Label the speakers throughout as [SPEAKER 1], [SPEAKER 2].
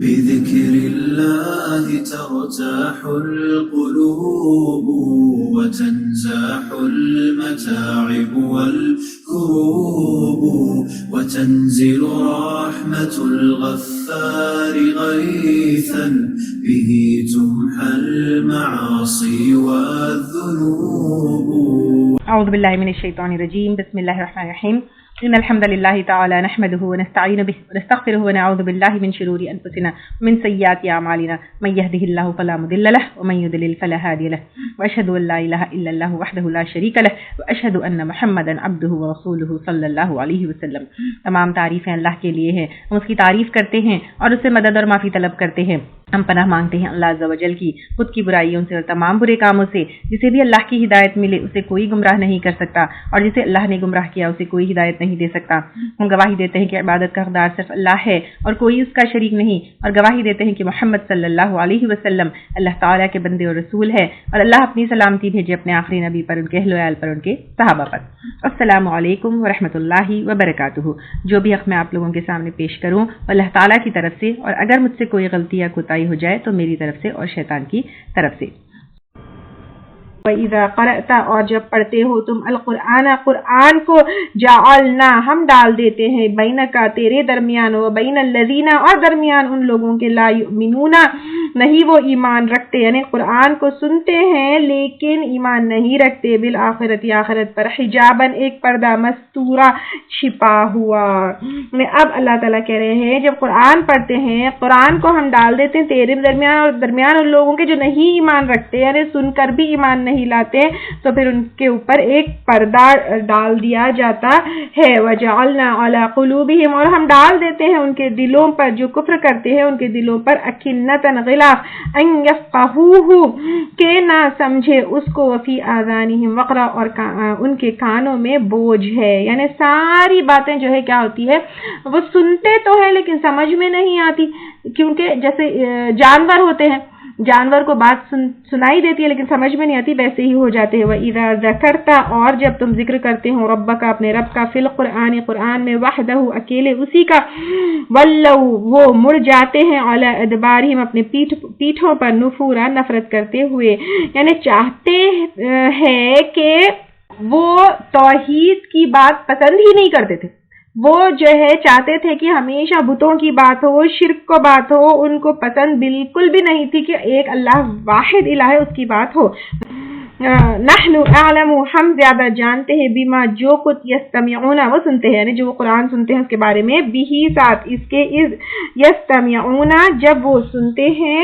[SPEAKER 1] بذكر الله ترتاح القلوب وتنزاح المتاعب والكروب وتنزل رحمة الغفار غيثا به تمحى المعاصي والذنوب.
[SPEAKER 2] اعوذ باللہ من الشیطان الرجیم. بسم اللہ الرحمن الرحیم. ان الحمد للہ تعالی نحمده ونستعین به ونستغفره ونعوذ باللہ من شرور انفسنا ومن سیئات اعمالنا من يهده الله فلا مضل له ومن يضلل فلا هادي له واشهد ان لا اله الا الله وحده لا شریک له واشهد ان محمدا عبده ورسوله صلی اللہ علیہ وسلم. تمام تعریفیں اللہ کے لیے ہیں. ہم اس کی تعریف کرتے ہیں اور اس سے مدد اور معافی طلب کرتے ہیں. ہم پناہ مانگتے ہیں اللہ عز و جل کی خود کی برائیوں سے اور تمام برے کاموں سے. جسے بھی اللہ کی ہدایت ملے اسے کوئی گمراہ نہیں کر سکتا اور جسے اللہ نے گمراہ کیا اسے کوئی ہدایت نہیں دے سکتا. ہم گواہی دیتے ہیں کہ عبادت کا حقدار صرف اللہ ہے اور کوئی اس کا شریک نہیں، اور گواہی دیتے ہیں کہ محمد صلی اللہ علیہ وسلم اللہ تعالیٰ کے بندے اور رسول ہے، اور اللہ اپنی سلامتی بھیجے اپنے آخری نبی پر، ان کے اہل و عیال پر، ان کے صحابہ پر. السلام علیکم ورحمۃ اللہ وبرکاتہ. جو بھی حق میں آپ لوگوں کے سامنے پیش کروں اللہ تعالیٰ کی طرف سے، اور اگر مجھ سے کوئی غلطی یا کوتاہی ہو جائے تو میری طرف سے اور شیطان کی طرف سے. وَإِذَا قَرَأْتَ، اور جب پڑھتے ہو تم القرآن، قرآن کو، جعلنا ہم ڈال دیتے ہیں، بینکا تیرے درمیان، و بین الذین اور درمیان ان لوگوں کے، لا یؤمنون نہیں وہ ایمان رکھتے، یعنی قرآن کو سنتے ہیں لیکن ایمان نہیں رکھتے، بالآخرت آخرت پر، حجابن ایک پردہ، مستورہ چھپا ہوا. اب اللہ تعالیٰ کہہ رہے ہیں جب قرآن پڑھتے ہیں، قرآن کو ہم ڈال دیتے ہیں تیرے درمیان اور درمیان ان لوگوں کے جو نہیں ایمان رکھتے، یعنی سن کر بھی ایمان نہیں لاتے، تو پھر ان کے اوپر ایک پردہ ڈال دیا جاتا ہے. وجعلنا علی قلوبہم، اور ہم ڈال دیتے ہیں ان کے دلوں پر، جو کفر کرتے ہیں ان کے دلوں پر، اکنۃ غلاف، ان یفقہوہ کہ نہ سمجھے اس کو، وفی آذانہم وقرا اور ان کے کانوں میں بوجھ ہے. یعنی ساری باتیں جو ہے کیا ہوتی ہے، وہ سنتے تو ہے لیکن سمجھ میں نہیں آتی، کیونکہ جیسے جانور ہوتے ہیں، جانور کو بات سنائی دیتی ہے لیکن سمجھ میں نہیں آتی، ویسے ہی ہو جاتے ہیں. وَإِذَا ذَكَرْتَ، اور جب تم ذکر کرتے ہو، ربک اپنے رب کا، فی القرآن قرآن میں، وحدہ اکیلے اسی کا، وَلَّوْا وہ مڑ جاتے ہیں، عَلَىٰ أَدْبَارِهِمْ اپنے پیٹھوں پر، نفورا نفرت کرتے ہوئے. یعنی چاہتے ہیں کہ وہ توحید کی بات پسند ہی نہیں کرتے تھے، وہ جو ہے چاہتے تھے کہ ہمیشہ بتوں کی بات ہو، شرک کو بات ہو، ان کو پسند بالکل بھی نہیں تھی کہ ایک اللہ واحد الہ ہے اس کی بات ہو. نحن اعلم، ہم زیادہ جانتے ہیں، بما جو کچھ یستمعون وہ سنتے ہیں، یعنی جو وہ قرآن سنتے ہیں اس کے بارے میں، بھی ساتھ اس کے، اذ یستمعون جب وہ سنتے ہیں،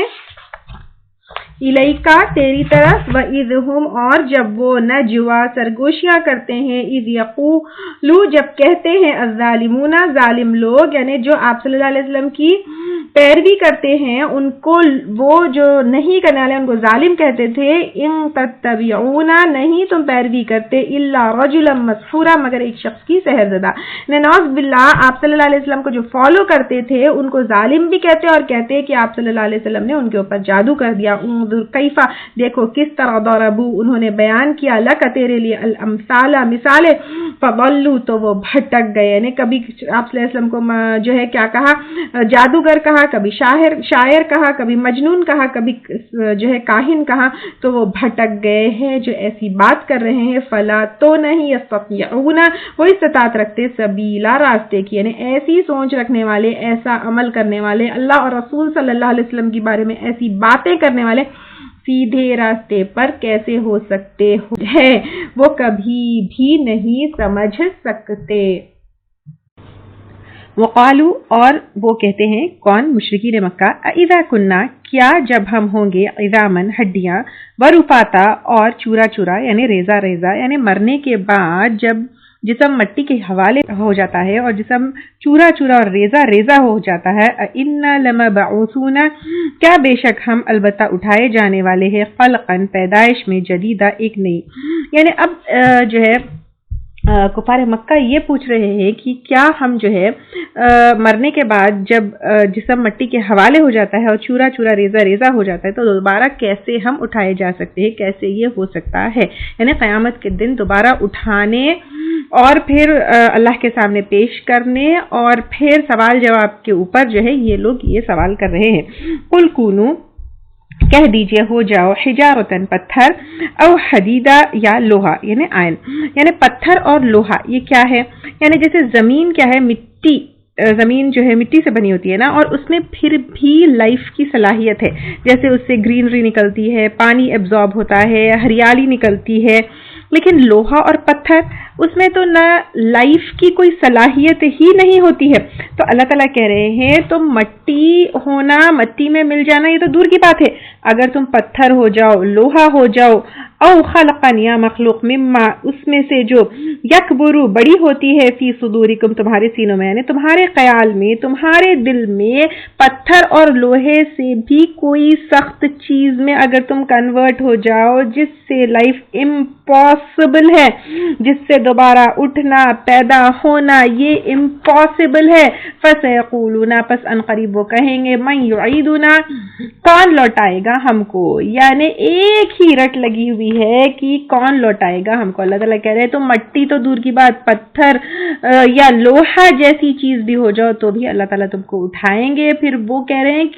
[SPEAKER 2] الیکا تیری طرف، وَإِذْ هُمْ اور جب وہ نجوا سرگوشیاں کرتے ہیں، اذ یقولو جب کہتے ہیں، الظالمون ظالم لوگ، یعنی جو آپ صلی اللہ علیہ وسلم کی پیروی کرتے ہیں ان کو، وہ جو نہیں کرنے والے ان کو ظالم کہتے تھے، ان تتبعون نہیں تم پیروی کرتے، الا رجلا مسحورا مگر ایک شخص کی سحر زدہ. نعوذ باللہ آپ صلی اللہ علیہ وسلم کو جو فالو کرتے تھے ان کو ظالم بھی کہتے اور کہتے کہ آپ صلی اللہ علیہ وسلم نے ان کے اوپر جادو کر دیا. انظر کیفا دیکھو کس طرح ضربوا انہوں نے بیان کیا، لک تیرے لیے، الامثال مثالیں، فضلوا تو وہ بھٹک گئے. یعنی کبھی آپ صلی اللہ علیہ وسلم کو جو ہے کیا کہا، جادوگر کہا، کبھی شاعر کہا، کبھی مجنون کہا، کبھی جو ہے کاہن کہا، تو وہ بھٹک گئے ہیں جو ایسی بات کر رہے ہیں. فلا تو نہیں، یستطیعون وہ استطاعت رکھتے، سبیلا راستے کی، یعنی ایسی سوچ رکھنے والے، ایسا عمل کرنے والے، اللہ اور رسول صلی اللہ علیہ وسلم کے بارے میں ایسی باتیں کرنے والے سیدھے راستے پر کیسے ہو سکتے ہیں، وہ کبھی بھی نہیں سمجھ سکتے. وقالو اور وہ کہتے ہیں، کون؟ مشرکین مکہ، اذا کننا کیا جب ہم ہوں گے، عظامن ہڈیاں، ورفاتا اور چورا چورا یعنی ریزہ ریزہ، یعنی مرنے کے بعد جب جسم مٹی کے حوالے ہو جاتا ہے اور جسم چورا چورا اور ریزہ ریزہ ہو جاتا ہے، اِنَّا لَمَبْعُوثُونَ کیا بے شک ہم البتہ اٹھائے جانے والے ہیں، خلقاً پیدائش میں، جدیدہ ایک نئی. یعنی اب جو ہے کفار مکہ یہ پوچھ رہے ہیں کہ کیا ہم جو ہے مرنے کے بعد جب جسم مٹی کے حوالے ہو جاتا ہے اور چورا چورا ریزہ ریزہ ہو جاتا ہے تو دوبارہ کیسے ہم اٹھائے جا سکتے ہیں، کیسے یہ ہو سکتا ہے، یعنی قیامت کے دن دوبارہ اٹھانے اور پھر اللہ کے سامنے پیش کرنے اور پھر سوال جواب کے اوپر جو ہے یہ لوگ یہ سوال کر رہے ہیں۔ قل کونوا، کہہ دیجئے ہو جاؤ، حجارتن پتھر، او حدیدہ یا لوہا، یعنی آئن، یعنی پتھر اور لوہا یہ کیا ہے، یعنی جیسے زمین کیا ہے، مٹی، زمین جو ہے مٹی سے بنی ہوتی ہے نا، اور اس میں پھر بھی لائف کی صلاحیت ہے، جیسے اس سے گرینری نکلتی ہے، پانی ایبزارب ہوتا ہے، ہریالی نکلتی ہے، لیکن لوہا اور پتھر اس میں تو نہ لائف کی کوئی صلاحیت ہی نہیں ہوتی ہے۔ تو اللہ تعالیٰ کہہ رہے ہیں تم مٹی ہونا، مٹی میں مل جانا یہ تو دور کی بات ہے، اگر تم پتھر ہو جاؤ، لوہا ہو جاؤ، او خلقن یا مخلوق مما، اس میں سے جو یکبرو بڑی ہوتی ہے، فی صدورکم تمہارے سینوں میں، یعنی تمہارے خیال میں، تمہارے دل میں پتھر اور لوہے سے بھی کوئی سخت چیز میں اگر تم کنورٹ ہو جاؤ جس سے لائف امپاسبل ہے، جس سے دوبارہ اٹھنا پیدا ہونا یہ امپاسبل ہے، فسیقولون، پس ان قریب وہ کہیں گے، من یعیدنا، کون لوٹائے گا ہم کو، یعنی ایک ہی رٹ لگی ہوئی ہے کہ کون لوٹائے گا ہم کو۔ اللہ تعالیٰ کہہ رہے ہیں تو مٹی تو دور کی بات، پتھر یا لوہا جیسی چیز بھی ہو جاؤ تو بھی اللہ تعالیٰ تم کو اٹھائیں گے۔ پھر وہ کہہ رہے ہیں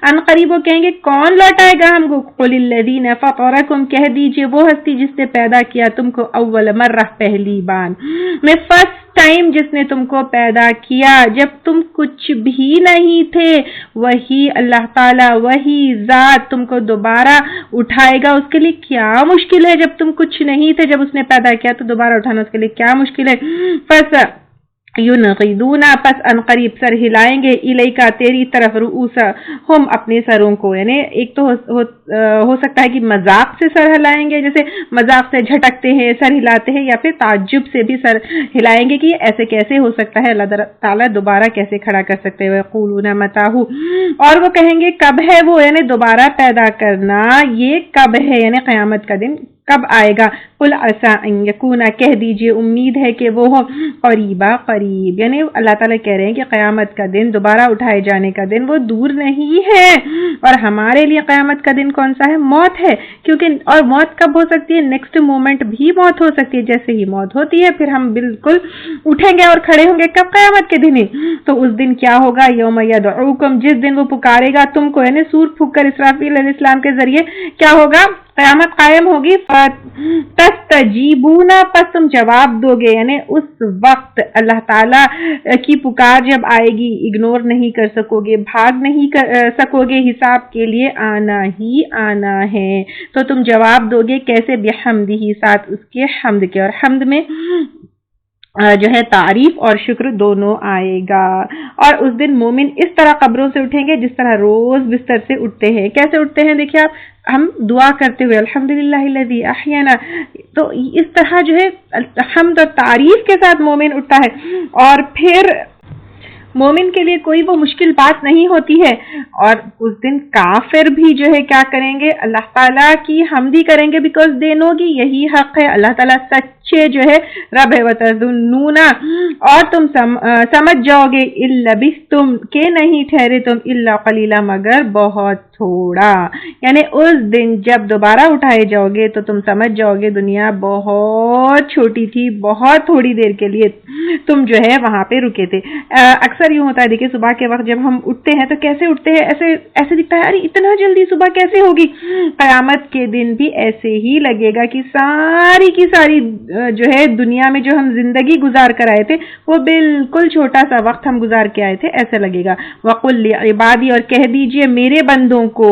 [SPEAKER 2] ان قریب وہ کہیں گے کون لوٹائے گا ہم کو، قل الذین فطرکم، کہہ دیجئے وہ ہستی جس نے پیدا کیا تم کو، اول مرہ، پہلی بار میں، فرسٹ ٹائم جس نے تم کو پیدا کیا جب تم کچھ بھی نہیں تھے، وہی اللہ تعالیٰ، وہی ذات تم کو دوبارہ اٹھائے گا۔ اس کے لیے کیا مشکل ہے، جب تم کچھ نہیں تھے جب اس نے پیدا کیا تو دوبارہ اٹھانا اس کے لیے کیا مشکل ہے۔ پس ینغضونا، پس ان قریب سر ہلائیں گے، الیکا، تیری طرف، رؤوسہم، اپنے سروں کو، یعنی ایک تو ہو سکتا ہے کہ مذاق سے سر ہلائیں گے، جیسے مذاق سے جھٹکتے ہیں سر ہلاتے ہیں، یا پھر تعجب سے بھی سر ہلائیں گے کہ ایسے کیسے ہو سکتا ہے، اللہ تعالیٰ دوبارہ کیسے کھڑا کر سکتے ہیں۔ ویقولون متیٰ، اور وہ کہیں گے کب ہے وہ، یعنی دوبارہ پیدا کرنا یہ کب ہے، یعنی قیامت کا دن کب آئے گا۔ قل عسیٰ ان یکون، کہہ دیجئے امید ہے کہ وہ ہو، قریبا، قریب، یعنی اللہ تعالیٰ کہہ رہے ہیں کہ قیامت کا دن، دوبارہ اٹھائے جانے کا دن وہ دور نہیں ہے۔ اور ہمارے لیے قیامت کا دن کون سا ہے؟ موت ہے، کیونکہ اور موت کب ہو سکتی ہے؟ نیکسٹ مومنٹ بھی موت ہو سکتی ہے، جیسے ہی موت ہوتی ہے پھر ہم بالکل اٹھیں گے اور کھڑے ہوں گے، کب؟ قیامت کے دن ہی۔ تو اس دن کیا ہوگا؟ یوم یدعوکم، جس دن وہ پکارے گا تم کو، یعنی سور پھونک کر اسرافیل علیہ السلام کے ذریعے کیا ہوگا؟ قیامت قائم ہوگی، تستجیبون، پس تم جواب دو گے، یعنی اس وقت اللہ تعالیٰ کی پکار جب آئے گی اگنور نہیں کر سکو گے، بھاگ نہیں کر سکو گے، حساب کے لیے آنا ہی آنا ہے، تو تم جواب دو گے کیسے؟ بحمدہ، ساتھ اس کے حمد کے، اور حمد میں جو ہے تعریف اور شکر دونوں آئے گا۔ اور اس دن مومن اس طرح قبروں سے اٹھیں گے جس طرح روز بستر سے اٹھتے ہیں۔ کیسے اٹھتے ہیں؟ دیکھیے آپ، ہم دعا کرتے ہوئے الحمدللہ الذی احیانا، تو اس طرح جو ہے حمد اور تعریف کے ساتھ مومن اٹھتا ہے، اور پھر مومن کے لیے کوئی وہ مشکل بات نہیں ہوتی ہے۔ اور اس دن کافر بھی جو ہے کیا کریں گے؟ اللہ تعالیٰ کی حمدی کریں گے، بیکاز دے نو گی یہی حق ہے، اللہ تعالیٰ سچے جو ہے رب ہے، وتظنون، اور تم سمجھ جاؤ گے، لبثتم، کہ نہیں ٹھہرے تم، الا قلیلا، مگر بہت تھوڑا، یعنی اس دن جب دوبارہ اٹھائے جاؤ گے تو تم سمجھ جاؤ گے دنیا بہت چھوٹی تھی، بہت تھوڑی دیر کے لیے تم جو ہے وہاں پہ رکے تھے۔ اکثر یوں ہوتا ہے، دیکھیں صبح کے وقت جب ہم اٹھتے ہیں تو کیسے اٹھتے ہیں، ایسے دکھتا ہے ارے اتنا جلدی صبح کیسے ہوگی۔ قیامت کے دن بھی ایسے ہی لگے گا کہ ساری کی ساری جو ہے دنیا میں جو ہم زندگی گزار کر آئے تھے وہ بالکل چھوٹا سا وقت ہم گزار کے آئے تھے، ایسا لگے گا۔ وَقُلْ لِعِبَادِي، اور کہہ دیجئے میرے بندوں کو،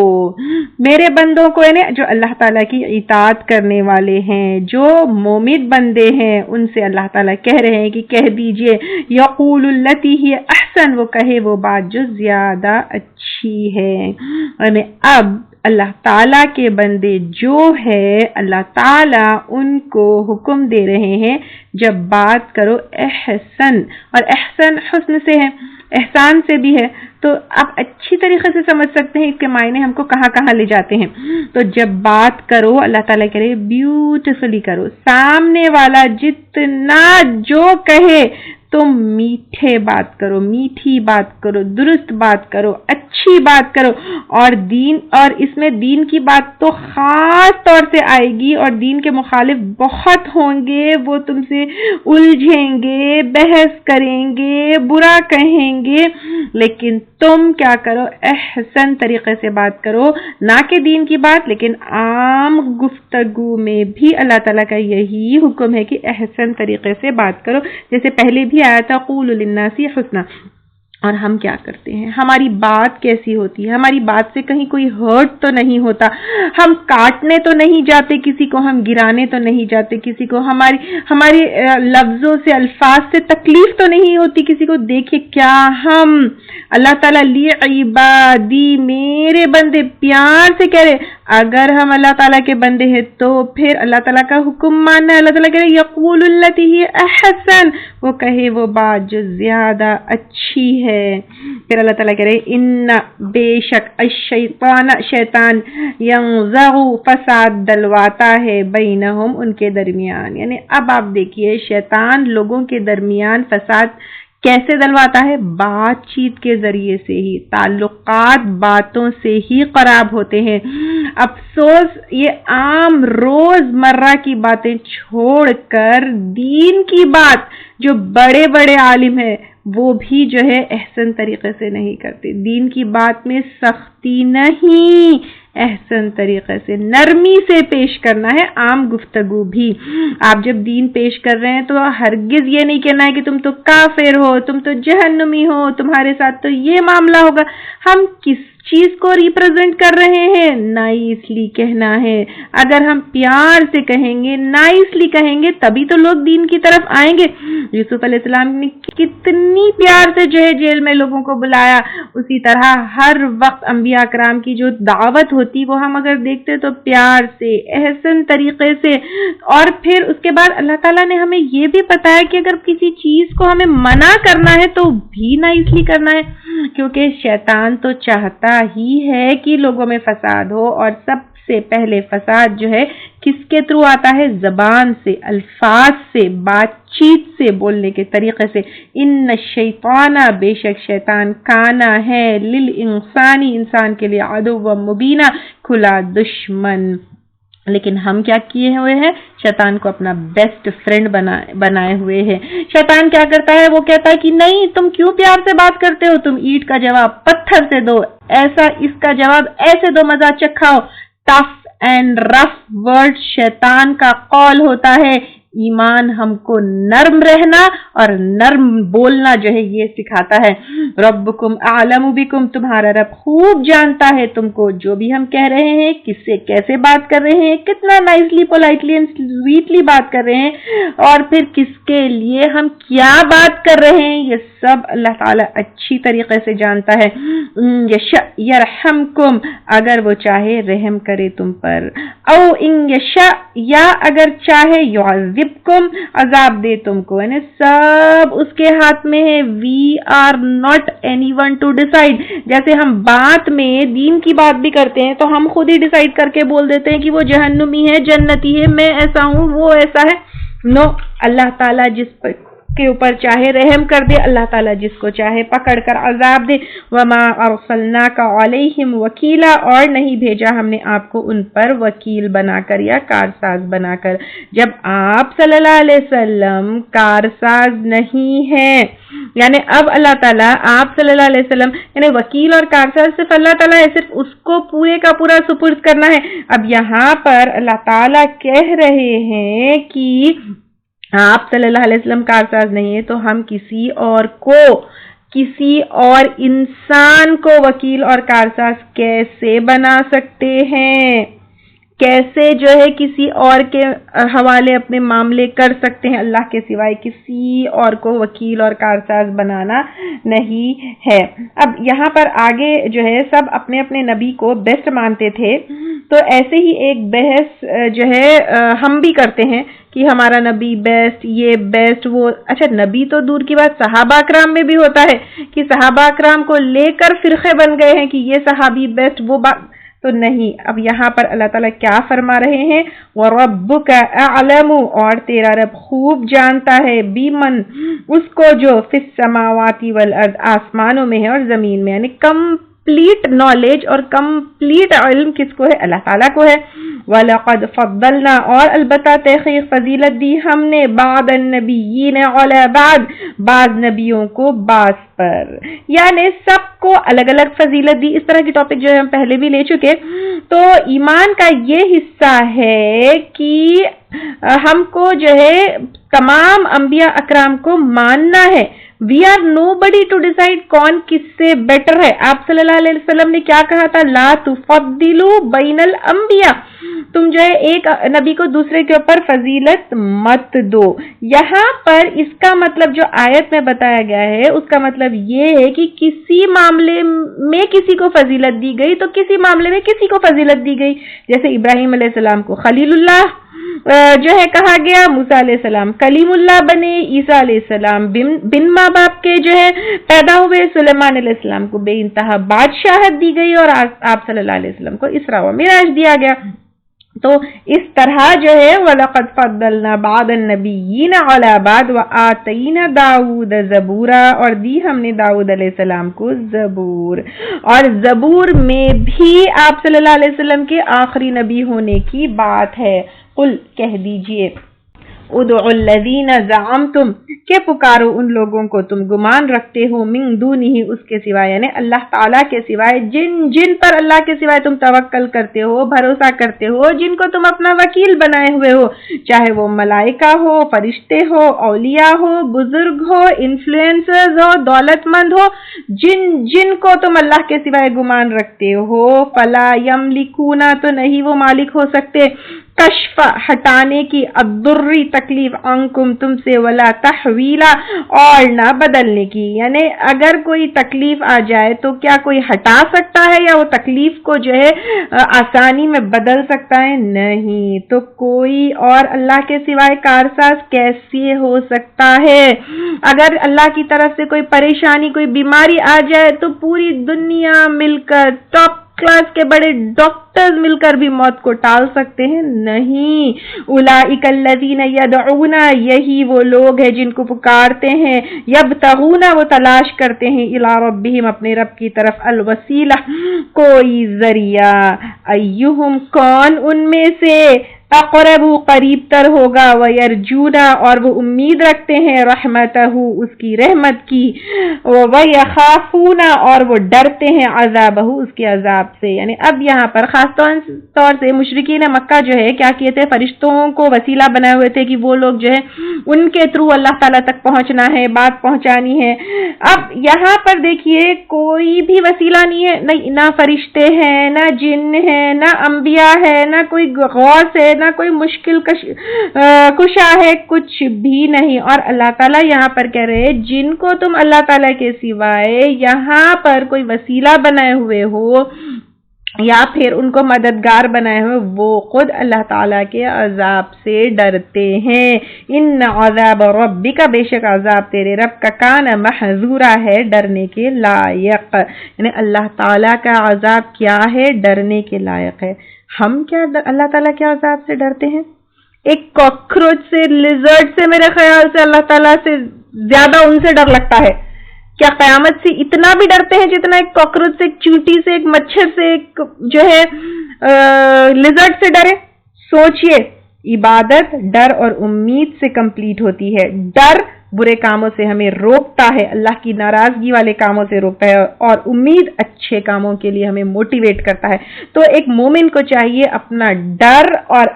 [SPEAKER 2] یعنی جو اللہ تعالیٰ کی اطاعت کرنے والے ہیں، جو مومن بندے ہیں، ان سے اللہ تعالیٰ کہہ رہے ہیں کہ کہہ دیجئے، یقول التی ہی احسن، وہ کہے وہ بات جو زیادہ اچھی ہے۔ یعنی اب اللہ تعالیٰ کے بندے جو ہے، اللہ تعالیٰ ان کو حکم دے رہے ہیں جب بات کرو احسن، اور احسن حسن سے ہے، احسان سے بھی ہے. تو آپ اچھی طریقے سے سمجھ سکتے ہیں اس کے معنی ہم کو کہاں کہاں لے جاتے ہیں. تو جب بات کرو اللہ تعالیٰ کرے بیوٹیفلی کرو, سامنے والا جتنا جو کہے تم میٹھے بات کرو, میٹھی بات کرو, درست بات کرو, اچھی بات کرو. اور اس میں دین کی بات تو خاص طور سے آئے گی, اور دین کے مخالف بہت ہوں گے, وہ تم سے الجھیں گے, بحث کریں گے, برا کہیں گے, لیکن تم کیا کرو, احسن طریقے سے بات کرو. نہ کہ دین کی بات, لیکن عام گفتگو میں بھی اللہ تعالیٰ کا یہی حکم ہے کہ احسن طریقے سے بات کرو. جیسے پہلے بھی آیا تھا قولوا للناس حسنا. اور ہم کیا کرتے ہیں, ہماری بات کیسی ہوتی ہے, ہماری بات سے کہیں کوئی ہرٹ تو نہیں ہوتا, ہم کاٹنے تو نہیں جاتے کسی کو, ہم گرانے تو نہیں جاتے کسی کو, ہماری لفظوں سے, الفاظ سے تکلیف تو نہیں ہوتی کسی کو. دیکھیں کیا ہم اللہ تعالیٰ لی عبادی, میرے بندے, پیار سے کہہ رہے. اگر ہم اللہ تعالیٰ کے بندے ہیں تو پھر اللہ تعالیٰ کا حکم ماننا ہے. اللہ تعالیٰ کہہ رہے یقول التی ہی احسن, وہ کہے وہ بات جو زیادہ اچھی ہے. پھر اللہ تعالیٰ کہہ رہے ان بے شک الشیطان, شیطان ینزغ, فساد دلواتا ہے, بینہم, ان کے درمیان. یعنی اب آپ دیکھیے شیطان لوگوں کے درمیان فساد کیسے دلواتا ہے, بات چیت کے ذریعے سے ہی, تعلقات باتوں سے ہی خراب ہوتے ہیں. افسوس یہ عام روز مرہ کی باتیں چھوڑ کر دین کی بات جو بڑے بڑے عالم ہیں وہ بھی جو ہے احسن طریقے سے نہیں کرتے. دین کی بات میں سختی نہیں, احسن طریقے سے, نرمی سے پیش کرنا ہے. عام گفتگو بھی آپ جب دین پیش کر رہے ہیں تو ہرگز یہ نہیں کہنا ہے کہ تم تو کافر ہو, تم تو جہنمی ہو, تمہارے ساتھ تو یہ معاملہ ہوگا. ہم کس چیز کو ریپرزینٹ کر رہے ہیں, نائسلی کہنا ہے. اگر ہم پیار سے کہیں گے, نائسلی کہیں گے, تبھی تو لوگ دین کی طرف آئیں گے. یوسف علیہ السلام نے کتنی پیار سے جو ہے جیل میں لوگوں کو بلایا, اسی طرح ہر وقت انبیاء اکرام کی جو دعوت ہوتی وہ ہم اگر دیکھتے تو پیار سے, احسن طریقے سے. اور پھر اس کے بعد اللہ تعالیٰ نے ہمیں یہ بھی بتایا کہ اگر کسی چیز کو ہمیں منع کرنا ہے تو بھی نائسلی کرنا ہے, کیونکہ شیطان تو چاہتا ہی ہے کہ لوگوں میں فساد ہو. اور سب سے پہلے فساد جو ہے کس کے تھرو آتا ہے, زبان سے, الفاظ سے, بات چیت سے, بولنے کے طریقے سے. ان الشیطان, بے شک شیطان, کانا ہے, للانسانی, انسان کے لیے, عدو و مبینہ, کھلا دشمن. لیکن ہم کیا کیے ہوئے ہیں, شیطان کو اپنا بیسٹ فرینڈ بنائے ہوئے ہیں. شیطان کیا کرتا ہے, وہ کہتا ہے کہ نہیں تم کیوں پیار سے بات کرتے ہو, تم اینٹ کا جواب پتھر سے دو, ایسا اس کا جواب ایسے دو, مزہ چکھاؤ. ٹف اینڈ رف ورڈ شیطان کا قول ہوتا ہے. ایمان ہم کو نرم رہنا اور نرم بولنا جو ہے یہ سکھاتا ہے. ربکم اعلم بکم, تمہارا رب خوب جانتا ہے تم کو, جو بھی ہم کہہ رہے ہیں, کس سے کیسے بات کر رہے ہیں, کتنا نائسلی, پولائٹلی اینڈ سویٹلی بات کر رہے ہیں, اور پھر کس کے لیے ہم کیا بات کر رہے ہیں, یہ سب اللہ تعالیٰ اچھی طریقے سے جانتا ہے. یشاء یرحمکم, اگر وہ چاہے رحم کرے تم پر, او ان یشاء, یا اگر چاہے یعذب کم, عذاب دے تم کو. یعنی سب اس کے ہاتھ میں ہے. We are not any one to decide. جیسے ہم بات میں دین کی بات بھی کرتے ہیں تو ہم خود ہی ڈیسائیڈ کر کے بول دیتے ہیں کہ وہ جہنمی ہے, جنتی ہے, میں ایسا ہوں, وہ ایسا ہے. نو, اللہ تعالیٰ جس پر کے اوپر چاہے رحم کر دے, اللہ تعالیٰ جس کو چاہے پکڑ کر عذاب دے. وما ارسلناک علیہم وکیلا, اور نہیں بھیجا ہم نے آپ کو ان پر وکیل بنا کر یا کارساز بنا کر. جب آپ صلی اللہ علیہ وسلم کارساز نہیں ہیں, یعنی اب اللہ تعالیٰ آپ صلی اللہ علیہ وسلم, یعنی وکیل اور کارساز صرف اللہ تعالیٰ ہے, صرف اس کو پورے کا پورا سپرد کرنا ہے. اب یہاں پر اللہ تعالیٰ کہہ رہے ہیں کہ آپ صلی اللہ علیہ وسلم کارساز نہیں ہے, تو ہم کسی اور انسان کو وکیل اور کارساز کیسے بنا سکتے ہیں, کیسے جو ہے کسی اور کے حوالے اپنے معاملے کر سکتے ہیں. اللہ کے سوائے کسی اور کو وکیل اور کارساز بنانا نہیں ہے. اب یہاں پر آگے جو ہے سب اپنے اپنے نبی کو بیسٹ مانتے تھے, تو ایسے ہی ایک بحث جو ہے ہم بھی کرتے ہیں کہ ہمارا نبی بیسٹ، یہ بیسٹ، وہ اچھا نبی تو دور کی بات، صحابہ اکرام میں بھی ہوتا ہے کہ صحابہ اکرام کو لے کر فرقے بن گئے ہیں کہ یہ صحابی بیسٹ، وہ بات تو نہیں۔ اب یہاں پر اللہ تعالیٰ کیا فرما رہے ہیں، وَرَبُّكَ أَعْلَمُ، اور تیرا رب خوب جانتا ہے، بِمَن، اس کو جو فِي السَّمَاوَاتِ وَالْأَرْضِ، آسمانوں میں ہے اور زمین میں، یعنی کمپلیٹ نالج اور کمپلیٹ علم کس کو ہے، اللہ تعالیٰ کو ہے۔ وَلَقَدْ فَضَّلْنَا، اور البتہ تحقیق فضیلت دی ہم نے، بَعْضَ النَّبِيِّينَ عَلَى بَعْضٍ، بعض نبیوں کو بعض پر، یعنی سب کو الگ الگ فضیلت دی۔ اس طرح کی ٹاپک جو ہے ہم پہلے بھی لے چکے۔ تو ایمان کا یہ حصہ ہے کہ ہم کو جو ہے تمام انبیاء اکرام کو ماننا ہے۔ We are nobody to decide کون کس سے بیٹر ہے۔ آپ صلی اللہ علیہ وسلم نے کیا کہا تھا، لا تفضلوا بین الانبیاء، تم جو ہے ایک نبی کو دوسرے کے اوپر فضیلت مت دو۔ یہاں پر اس کا مطلب جو آیت میں بتایا گیا ہے اس کا مطلب یہ ہے کہ کسی معاملے میں کسی کو فضیلت دی گئی تو کسی معاملے میں کسی کو فضیلت دی گئی۔ جیسے ابراہیم علیہ السلام کو خلیل اللہ جو ہے کہا گیا، موسیٰ علیہ السلام کلیم اللہ بنے، عیسیٰ علیہ السلام بن ماں باپ کے جو ہے پیدا ہوئے، سلیمان علیہ السلام کو بے انتہا بادشاہت دی گئی، اور آپ صلی اللہ علیہ وسلم کو اسراء و معراج دیا گیا۔ تو اس طرح جو ہے وَلَقَدْ فَضَّلْنَا بَعْضَ النَّبِيِّينَ عَلَى بَعْضٍ وَآتَيْنَا دَاوُودَ زَبُورًا، اور دی ہم نے داؤد علیہ السلام کو زبور، اور زبور میں بھی آپ صلی اللہ علیہ وسلم کے آخری نبی ہونے کی بات ہے۔ قل، کہہ دیجئے، ادعوا الذین زعمتم، کہ پکارو ان لوگوں کو تم گمان رکھتے ہو، من دونہ، اس کے سوائے، یعنی اللہ تعالیٰ کے سوائے، جن پر اللہ کے سوائے تم توکل کرتے ہو، بھروسہ کرتے ہو، جن کو تم اپنا وکیل بنائے ہوئے ہو، چاہے وہ ملائکہ ہو، فرشتے ہو، اولیاء ہو، بزرگ ہو، انفلوئنسرز ہو، دولت مند ہو، جن کو تم اللہ کے سوائے گمان رکھتے ہو، فلا یملکون، تو نہیں وہ مالک ہو سکتے، کشف، ہٹانے کی، الضری، تکلیف، عنکم، تم سے، ولا تحویلا، اور نہ بدلنے کی، یعنی اگر کوئی تکلیف آ جائے تو کیا کوئی ہٹا سکتا ہے یا وہ تکلیف کو جو ہے آسانی میں بدل سکتا ہے؟ نہیں۔ تو کوئی اور اللہ کے سوائے کارساز کیسے ہو سکتا ہے؟ اگر اللہ کی طرف سے کوئی پریشانی، کوئی بیماری آ جائے تو پوری دنیا مل کر، ٹاپ کلاس کے بڑے ڈاکٹرز مل کر بھی موت کو ٹال سکتے ہیں؟ نہیں۔ اولئک الذین یدعون، یہی وہ لوگ ہیں جن کو پکارتے ہیں، یبتغون، وہ تلاش کرتے ہیں، الی ربہم، اپنے رب کی طرف، الوسیلہ، کوئی ذریعہ، ایہم، کون ان میں سے، اقرب، قریب تر ہوگا، ویرجون، اور وہ امید رکھتے ہیں، رحمتہ، اس کی رحمت کی، ویخافون، اور وہ ڈرتے ہیں، عذابہ، اس کے عذاب سے۔ یعنی اب یہاں پر خاص طور سے مشرکین مکہ جو ہے کیا کیے تھے، فرشتوں کو وسیلہ بنائے ہوئے تھے کہ وہ لوگ جو ہے ان کے تھرو اللہ تعالیٰ تک پہنچنا ہے، بات پہنچانی ہے۔ اب یہاں پر دیکھیے کوئی بھی وسیلہ نہیں ہے، نہ فرشتے ہیں، نہ جن ہیں، نہ انبیاء ہے، نہ کوئی غوث ہے، نہ کوئی مشکل کشا ہے، کچھ بھی نہیں۔ اور اللہ تعالیٰ یہاں پر کہہ رہے ہیں جن کو تم اللہ تعالیٰ کے سوائے یہاں پر کوئی وسیلہ بنائے ہوئے ہو یا پھر ان کو مددگار بنائے ہوئے، وہ خود اللہ تعالیٰ کے عذاب سے ڈرتے ہیں۔ ان عذاب ربک، بے شک عذاب تیرے رب کا، کان محذورا، ہے ڈرنے کے لائق، یعنی اللہ تعالیٰ کا عذاب کیا ہے، ڈرنے کے لائق ہے۔ ہم کیا اللہ تعالیٰ کے عذاب سے ڈرتے ہیں؟ ایک کاکروچ سے، لیزرڈ سے، میرے خیال سے اللہ تعالیٰ سے زیادہ ان سے ڈر لگتا ہے۔ کیا قیامت سے اتنا بھی ڈرتے ہیں جتنا ایک کاکروچ سے، ایک چیونٹی سے، ایک مچھر سے، ایک جو ہے لیزرڈ سے ڈرے؟ سوچئے، عبادت ڈر اور امید سے کمپلیٹ ہوتی ہے۔ ڈر برے کاموں سے ہمیں روکتا ہے، اللہ کی ناراضگی والے کاموں سے روکتا ہے، اور امید اچھے کاموں کے لیے ہمیں موٹیویٹ کرتا ہے۔ تو ایک مومن کو چاہیے اپنا ڈر اور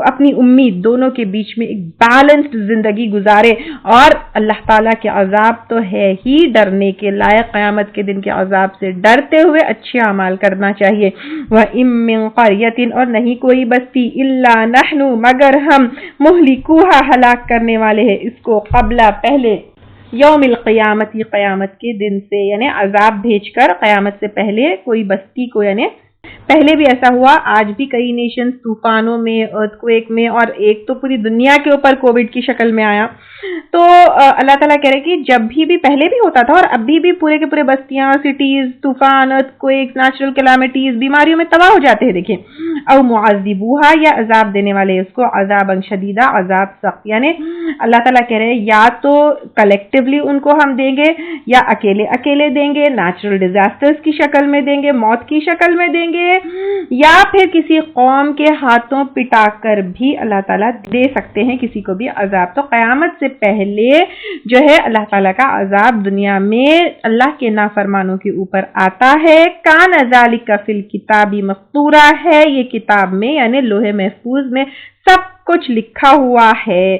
[SPEAKER 2] اپنی امید دونوں کے بیچ میں ایک بیلنسڈ زندگی گزارے، اور اللہ تعالیٰ کے عذاب تو ہے ہی ڈرنے کے لائق، قیامت کے دن کے عذاب سے ڈرتے ہوئے اچھے اعمال کرنا چاہیے۔ وَإِن مِّن قَرْيَةٍ، اور نہیں کوئی بستی، إِلَّا نَحْنُ، مگر ہم، مُهْلِكُوهَا، ہلاک کرنے والے ہیں اس کو، قبل، پہلے، یوم القیامت، قیامت کے دن سے، یعنی عذاب بھیج کر قیامت سے پہلے کوئی بستی کو، یعنی پہلے بھی ایسا ہوا, آج بھی کئی نیشنز طوفانوں میں, ارتھکویک میں, اور ایک تو پوری دنیا کے اوپر کووڈ کی شکل میں آیا. تو اللہ تعالیٰ کہہ رہے کہ جب بھی پہلے بھی ہوتا تھا اور ابھی بھی پورے کے پورے بستیاں, سٹیز, طوفان, ارتھکویک, نیچرل کلامٹیز, بیماریوں میں تباہ ہو جاتے ہیں. دیکھیں, او معذبوہا, یا عذاب دینے والے اس کو, عذابا شدیدہ, عذاب سخت. یعنی اللہ تعالیٰ کہہ رہے ہیں یا تو کلیکٹیولی ان کو ہم دیں گے, یا اکیلے اکیلے دیں گے, نیچرل ڈیزاسٹرز کی شکل میں دیں گے, موت کی شکل میں دیں گے, یا پھر کسی قوم کے ہاتھوں پٹا کر بھی اللہ تعالیٰ دے سکتے ہیں کسی کو بھی عذاب. تو قیامت سے پہلے جو ہے اللہ تعالیٰ کا عذاب دنیا میں اللہ کے نافرمانوں کے اوپر آتا ہے. کان ذالک فی الکتاب مستورا, ہے یہ کتاب میں یعنی لوح محفوظ میں سب کچھ لکھا ہوا ہے.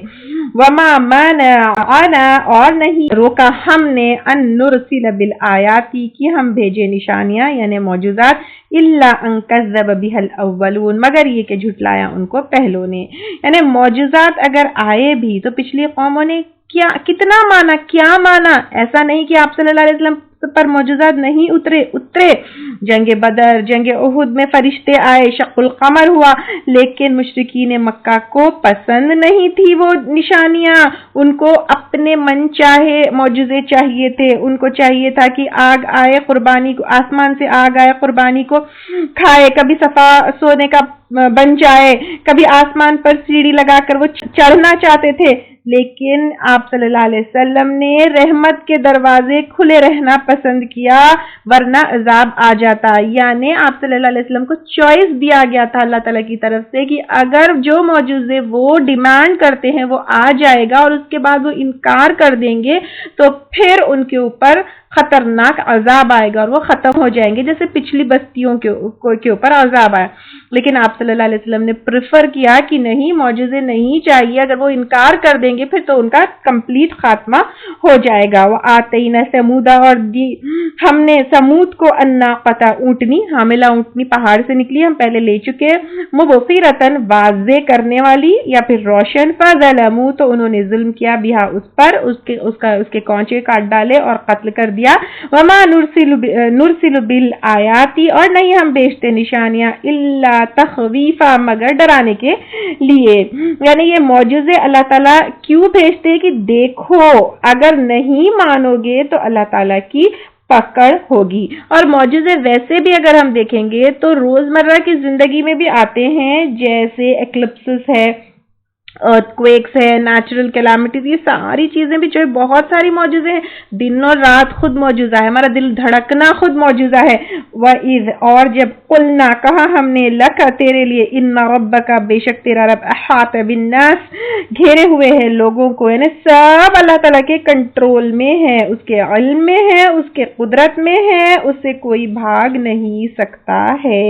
[SPEAKER 2] وما منعنا, اور نہیں روکا ہم نے, ان نرسل بالآیاتی, کی ہم بھیجے نشانیاں یعنی معجزات, الا ان کذب بها الاولون, مگر یہ کہ جھٹلایا ان کو پہلوں نے. یعنی معجزات اگر آئے بھی تو پچھلی قوموں نے کتنا مانا, کیا مانا. ایسا نہیں کہ آپ صلی اللہ علیہ وسلم پر معجزات نہیں اترے. جنگ بدر, جنگ احد میں فرشتے آئے, شق القمر ہوا, لیکن مشرکین مکہ کو پسند نہیں تھی وہ نشانیاں. ان کو اپنے من چاہے معجزے چاہیے تھے. ان کو چاہیے تھا کہ آگ آئے قربانی کو, آسمان سے آگ آئے قربانی کو کھائے, کبھی صفا سونے کا بن جائے, کبھی آسمان پر سیڑھی لگا کر وہ چڑھنا چاہتے تھے. لیکن آپ صلی اللہ علیہ وسلم نے رحمت کے دروازے کھلے رہنا پسند کیا, ورنہ عذاب آ جاتا. یعنی آپ صلی اللہ علیہ وسلم کو چوائس دیا گیا تھا اللہ تعالیٰ کی طرف سے کہ اگر جو معجزے وہ ڈیمانڈ کرتے ہیں وہ آ جائے گا اور اس کے بعد وہ انکار کر دیں گے تو پھر ان کے اوپر خطرناک عذاب آئے گا اور وہ ختم ہو جائیں گے, جیسے پچھلی بستیوں کے اوپر عذاب آیا. لیکن آپ صلی اللہ علیہ وسلم نے پریفر کیا کہ نہیں, معجزے نہیں چاہیے, اگر وہ انکار کر دیں گے پھر تو ان کا کمپلیٹ خاتمہ ہو جائے گا. وہ آتینا سمودا, اور دی ہم نے سمود کو الناقۃ, اونٹنی, حاملہ اونٹنی پہاڑ سے نکلی, ہم پہلے لے چکے, مبصرۃ, واضح کرنے والی یا پھر روشن, فظلموا, تو انہوں نے ظلم کیا, بہا, اس پر, اس کے کونچے کاٹ ڈالے اور قتل کر دیا. وما نرسل بالآیاتی, اور نہیں ہم بھیجتے نشانیاں, الا تخویفا, مگر ڈرانے کے لیے. یعنی یہ معجزے اللہ تعالیٰ کیوں بھیجتے ہیں کہ دیکھو اگر نہیں مانو گے تو اللہ تعالیٰ کی پکڑ ہوگی. اور معجزے ویسے بھی اگر ہم دیکھیں گے تو روزمرہ کی زندگی میں بھی آتے ہیں, جیسے ایکلپسس ہے, ارتھکویکس ہے, نیچرل کلامٹیز, یہ ساری چیزیں بھی جو ہے بہت ساری معجزے ہیں. دن اور رات خود معجزہ ہے, ہمارا دل دھڑکنا خود معجزہ ہے. وَإِذْ, اور جب قلنا, کہا ہم نے, لَكَ, تیرے لیے, اِنَّ رَبَّكَ, بے شک تیرا رب, احاط بِالنَّاسِ, گھیرے ہوئے ہیں لوگوں کو, یعنی سب اللہ تعالیٰ کے کنٹرول میں ہے, اس کے علم میں ہے, اس کے قدرت میں ہے, اس سے کوئی بھاگ نہیں سکتا ہے.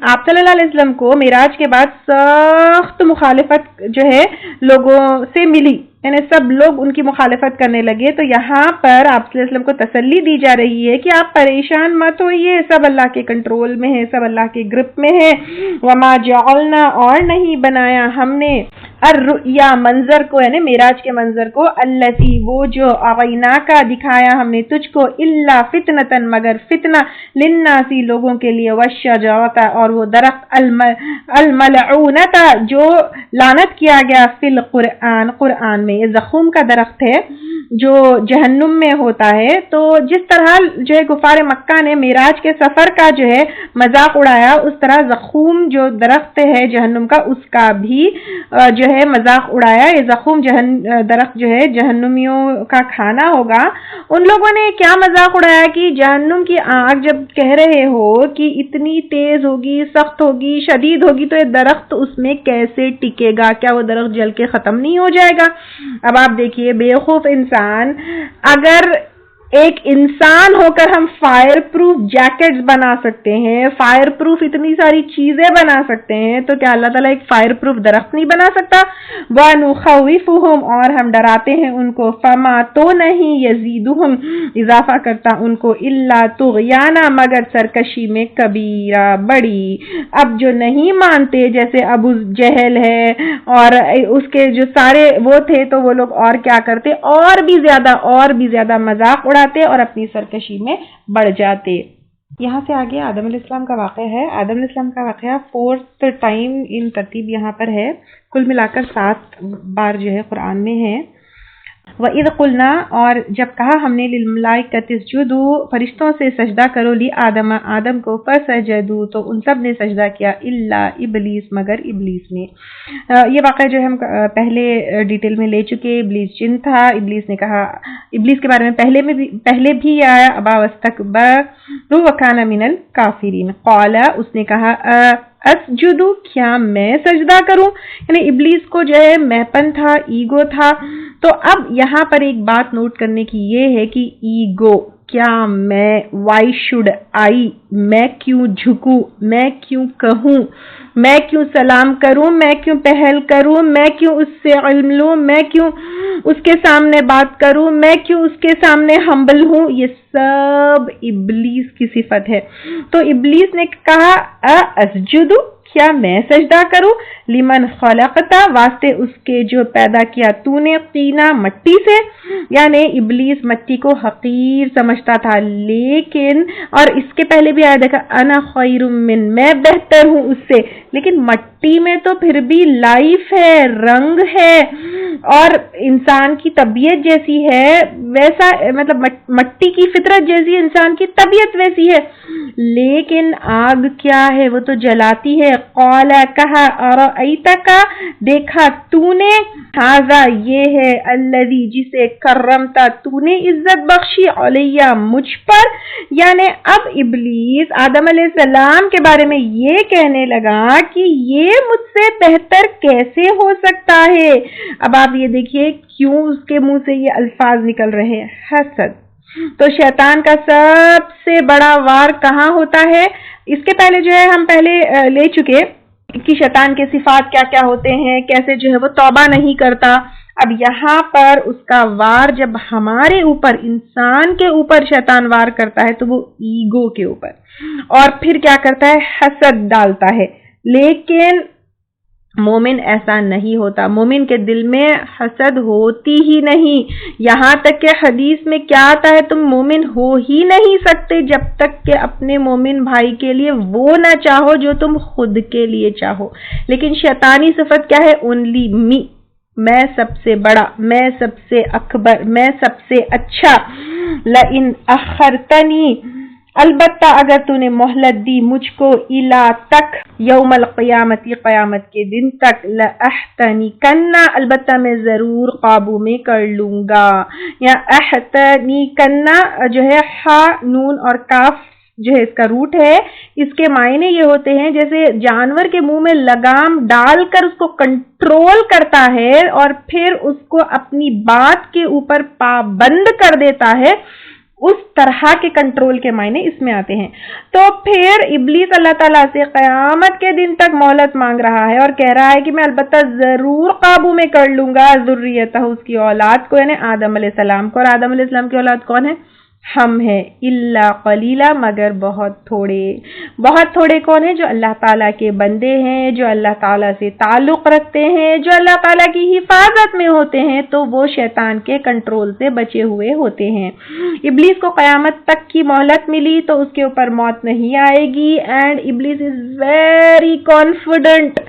[SPEAKER 2] آپ صلی اللہ علیہ وسلم کو معراج کے بعد سخت مخالفت جو ہے لوگوں سے ملی, یعنی سب لوگ ان کی مخالفت کرنے لگے. تو یہاں پر آپ صلی اللہ علیہ وسلم کو تسلی دی جا رہی ہے کہ آپ پریشان مت ہوئیے, سب اللہ کے کنٹرول میں ہے, سب اللہ کے گرپ میں ہے. وما جعلنا, اور نہیں بنایا ہم نے, الرؤیا, منظر کو, یعنی معراج کے منظر کو, التی, وہ جو, اغینا کا, دکھایا ہم نے تجھ کو, الا فتنتن, مگر فتنہ, للناسی, لوگوں کے لیے, والشجرۃ, اور وہ درخت, الملعونۃ, جو لعنت کیا گیا, فی القرآن, قرآن میں. یہ زقوم کا درخت ہے جو جہنم میں ہوتا ہے. تو جس طرح جو ہے کفار مکہ نے معراج کے سفر کا جو ہے مذاق اڑایا, اس طرح زقوم جو درخت ہے جہنم کا, اس کا بھی جو ہے مذاق اڑایا. یہ زقوم درخت جو ہے جہنمیوں کا کھانا ہوگا. ان لوگوں نے کیا مذاق اڑایا کہ جہنم کی آگ جب کہہ رہے ہو کہ اتنی تیز ہوگی, سخت ہوگی, شدید ہوگی, تو یہ درخت اس میں کیسے ٹکے گا, کیا وہ درخت جل کے ختم نہیں ہو جائے گا. اب آپ دیکھیے, بیوقوف انسان, اگر ایک انسان ہو کر ہم فائر پروف جیکٹس بنا سکتے ہیں, فائر پروف اتنی ساری چیزیں بنا سکتے ہیں, تو کیا اللہ تعالیٰ ایک فائر پروف درخت نہیں بنا سکتا؟ وَنُخَوِّفُهُمْ, اور ہم ڈراتے ہیں ان کو, فَمَا, تو نہیں, يَزِيدُهُمْ, اضافہ کرتا ان کو, إِلَّا طُغْيَانًا, مگر سرکشی میں, کبیرہ, بڑی. اب جو نہیں مانتے, جیسے ابو جہل ہے اور اس کے جو سارے وہ تھے, تو وہ لوگ اور کیا کرتے, اور بھی زیادہ مذاق اڑاتے اور اپنی سرکشی میں بڑھ جاتے. یہاں سے آگے آدم علیہ السلام کا واقعہ ہے. آدم علیہ السلام کا واقعہ 4th ٹائم ان ترتیب یہاں پر ہے. کل ملا کر 7 بار جو ہے قرآن میں ہے. وَإِذْ قُلْنَا، اور جب کہا ہم نے لِلْمَلَائِكَةِ اسْجُدُوا، فرشتوں سے سجدہ کرو، آدم کو، فَسَجَدُوا، تو ان سب نے سجدہ کیا، إِلَّا إِبْلِيسَ، مگر ابلیس نے. یہ واقعہ جو ہے ہم پہلے ڈیٹیل میں لے چکے. ابلیس جن تھا. ابلیس نے کہا، ابلیس کے بارے میں پہلے بھی آیا، ابا واستکبر وکان من الکافرین. قال، اس نے کہا، اسجدو، کیا میں سجدہ کروں. یعنی ابلیس کو جو ہے محپن تھا، ایگو تھا. تو اب یہاں پر ایک بات نوٹ کرنے کی یہ ہے کہ ایگو، کیا میں، وائی شوڈ آئی، میں کیوں جھکوں، میں کیوں کہوں، میں کیوں سلام کروں، میں کیوں پہل کروں، میں کیوں اس سے علم لوں، میں کیوں اس کے سامنے بات کروں، میں کیوں اس کے سامنے ہمبل ہوں. یہ سب ابلیس کی صفت ہے. تو ابلیس نے کہا، اسجدو، کیا میں سجدہ کروں، لمن خلقتا، واسطے اس کے جو پیدا کیا تو نے، طینا، مٹی سے. یعنی ابلیس مٹی کو حقیر سمجھتا تھا، لیکن، اور اس کے پہلے بھی آیا دیکھا، انا خیر من، میں بہتر ہوں اس سے. لیکن مٹی میں تو پھر بھی لائف ہے، رنگ ہے، اور انسان کی طبیعت جیسی ہے ویسا، مطلب مٹی کی فطرت جیسی انسان کی طبیعت ویسی ہے. لیکن آگ کیا ہے، وہ تو جلاتی ہے. قال، کہا، ارأیتک، دیکھا تو نے، ھذا، یہ ہے، الذی، جسے، کرمتا، تو نے عزت بخشی، علیہ، مجھ پر. یعنی اب ابلیس آدم علیہ السلام کے بارے میں یہ کہنے لگا کہ یہ مجھ سے بہتر کیسے ہو سکتا ہے. اب آپ یہ دیکھیے کیوں اس کے منہ سے یہ الفاظ نکل رہے ہیں، حسد. تو شیطان کا سب سے بڑا وار کہاں ہوتا ہے. اس کے پہلے جو ہے ہم پہلے لے چکے کہ شیطان کے صفات کیا کیا ہوتے ہیں، کیسے جو ہے وہ توبہ نہیں کرتا. اب یہاں پر اس کا وار جب ہمارے اوپر، انسان کے اوپر شیطان وار کرتا ہے تو وہ ایگو کے اوپر، اور پھر کیا کرتا ہے، حسد ڈالتا ہے. لیکن مومن ایسا نہیں ہوتا. مومن کے دل میں حسد ہوتی ہی نہیں. یہاں تک کہ حدیث میں کیا آتا ہے، تم مومن ہو ہی نہیں سکتے جب تک کہ اپنے مومن بھائی کے لیے وہ نہ چاہو جو تم خود کے لیے چاہو. لیکن شیطانی صفت کیا ہے، اونلی می، میں سب سے بڑا، میں سب سے اکبر، میں سب سے اچھا. لئن اخرتنی، البتہ اگر تو نے مہلت دی مجھ کو، الا، تک، یوم القیامت، قیامت کے دن تک، لأحتنکن، البتہ میں ضرور قابو میں کر لوں گا. یا احتنکن جو ہے ہا، نون اور کاف جو ہے اس کا روٹ ہے. اس کے معنی یہ ہوتے ہیں جیسے جانور کے منہ میں لگام ڈال کر اس کو کنٹرول کرتا ہے اور پھر اس کو اپنی بات کے اوپر پابند کر دیتا ہے، اس طرح کے کنٹرول کے معنی اس میں آتے ہیں. تو پھر ابلیس اللہ تعالیٰ سے قیامت کے دن تک مہلت مانگ رہا ہے اور کہہ رہا ہے کہ میں البتہ ضرور قابو میں کر لوں گا ذریتہ، اس کی اولاد کو، یعنی آدم علیہ السلام کو. اور آدم علیہ السلام کی اولاد کون ہے، ہم ہیں. الا قلیلا، مگر بہت تھوڑے. بہت تھوڑے کون ہیں، جو اللہ تعالیٰ کے بندے ہیں، جو اللہ تعالیٰ سے تعلق رکھتے ہیں، جو اللہ تعالیٰ کی حفاظت میں ہوتے ہیں، تو وہ شیطان کے کنٹرول سے بچے ہوئے ہوتے ہیں. ابلیس کو قیامت تک کی مہلت ملی تو اس کے اوپر موت نہیں آئے گی. اینڈ ابلیس از ویری کانفیڈنٹ،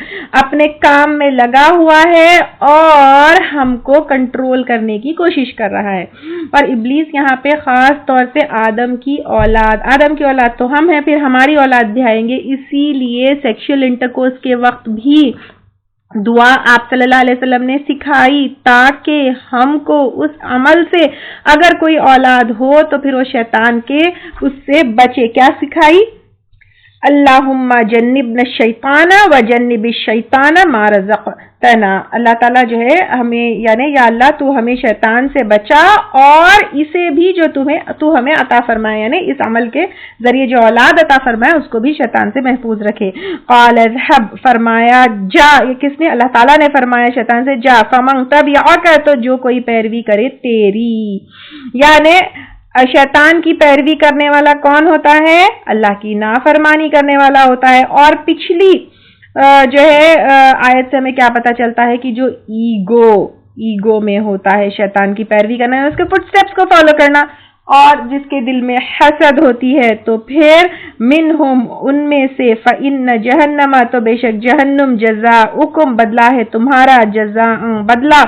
[SPEAKER 2] اپنے کام میں لگا ہوا ہے اور ہم کو کنٹرول کرنے کی کوشش کر رہا ہے. اور ابلیس یہاں پہ خاص طور سے آدم کی اولاد تو ہم ہیں، پھر ہماری اولاد بھی آئیں گے. اسی لیے سیکشل انٹرکورس کے وقت بھی دعا آپ صلی اللہ علیہ وسلم نے سکھائی تاکہ ہم کو اس عمل سے، اگر کوئی اولاد ہو تو پھر وہ شیطان کے اس سے بچے. کیا سکھائی، اللہم جنبنا الشیطان و جنب الشیطان ما رزقتنا. اللہ تعالیٰ جو ہے ہمیں، یعنی یا اللہ تو ہمیں شیطان سے بچا اور اسے بھی جو تو ہمیں عطا فرمائے، یعنی اس عمل کے ذریعے جو اولاد عطا فرمائے اس کو بھی شیطان سے محفوظ رکھے. قال اذهب، فرمایا جا، یہ کس نے، اللہ تعالیٰ نے فرمایا شیطان سے، جا. فمن تبعک، تو جو کوئی پیروی کرے تیری. یعنی شیطان کی پیروی کرنے والا کون ہوتا ہے، اللہ کی نافرمانی کرنے والا ہوتا ہے. اور پچھلی جو ہے آیت سے ہمیں کیا پتا چلتا ہے کہ جو ایگو میں ہوتا ہے شیطان کی پیروی کرنا ہے، اس کے فٹ سٹیپس کو فالو کرنا. اور جس کے دل میں حسد ہوتی ہے تو پھر منہم ان میں سے فإن جہنم تو بے شک جہنم جزاؤکم بدلہ ہے تمہارا جزاء بدلہ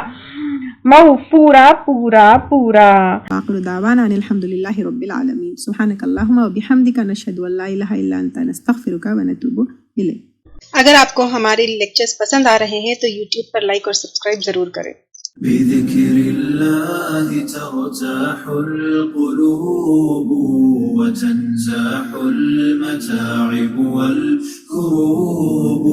[SPEAKER 2] موفورا پورا پورا.
[SPEAKER 3] آخر دعوانا ان الحمد للہ رب العالمین. سبحانک اللہم و بحمدک نشہد ان لا الہ الا انت نستغفرک و نتوب الیک.
[SPEAKER 4] اگر آپ کو ہمارے لیکچرز پسند آ رہے ہیں تو یوٹیوب پر لائک اور سبسکرائب ضرور کریں.
[SPEAKER 1] بذكر الله ترتاح القلوب وتنزاح المتاعب والكروب